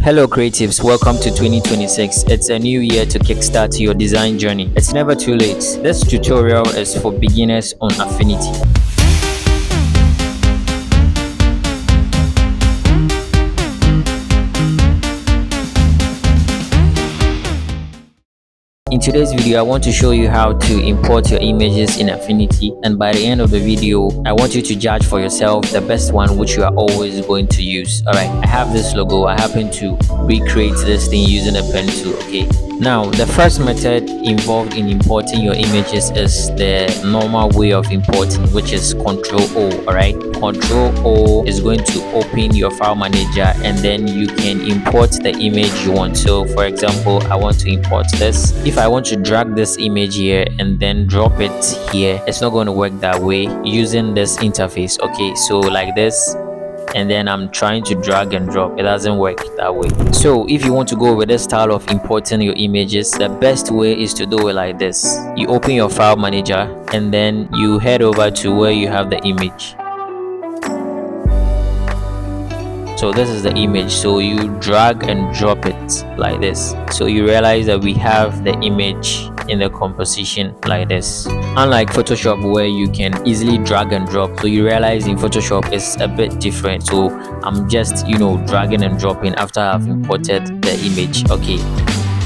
Hello creatives, welcome to 2026. It's a new year to kickstart your design journey. It's never too late. This tutorial is for beginners on Affinity. In today's video, I want to show you how to import your images in Affinity, and by the end of the video, I want you to judge for yourself the best one which you are always going to use. Alright, I have this logo. I happen to recreate this thing using a pen tool. Okay, now the first method involved in importing your images is the normal way of importing, which is Control O. Alright, Control O is going to open your file manager and then you can import the image you want. So for example, I want to import this. If I want to drag this image here and then drop it here, it's not going to work that way using this interface. Okay, so like this, and then I'm trying to drag and drop. It doesn't work that way. So if you want to go with this style of importing your images, the best way is to do it like this. You open your file manager and then you head over to where you have the image. So this is the image, so you drag and drop it like this. So you realize that we have the image in the composition like this, unlike Photoshop where you can easily drag and drop. So you realize in Photoshop it's a bit different. So I'm just dragging and dropping after I've imported the image. Okay,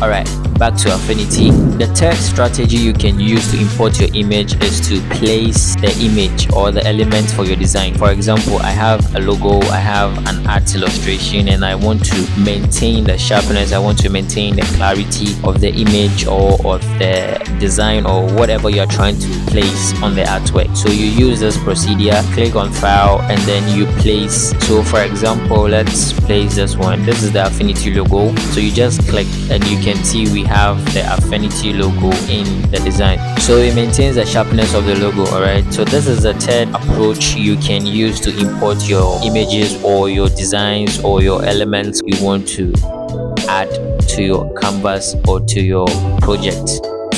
all right, back to Affinity. The third strategy you can use to import your image is to place the image or the elements for your design. For example, I have a logo, I have an art illustration, and I want to maintain the sharpness, I want to maintain the clarity of the image or of the design or whatever you're trying to place on the artwork. So you use this procedure, click on file, and then you place. So for example, let's place this one. This is the Affinity logo. So you just click and you can see we have the Affinity logo in the design, so it maintains the sharpness of the logo. All right, so this is the third approach you can use to import your images or your designs or your elements you want to add to your canvas or to your project.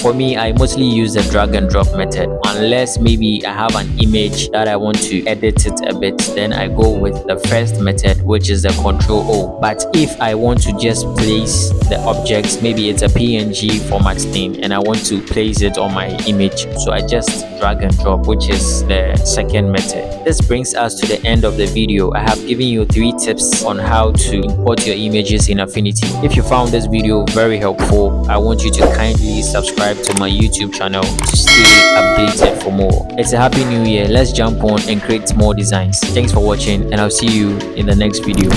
For me, I mostly use the drag and drop method, unless maybe I have an image that I want to edit it a bit, then I go with the first method, which is the Control O. But if I want to just place the objects, maybe it's a PNG format thing and I want to place it on my image, so I just drag and drop, which is the second method. This brings us to the end of the video. I have given you 3 tips on how to import your images in Affinity. If you found this video very helpful, I want you to kindly subscribe to my YouTube channel to stay updated for more. It's a happy new year. Let's jump on and create more designs. Thanks for watching, and I'll see you in the next video.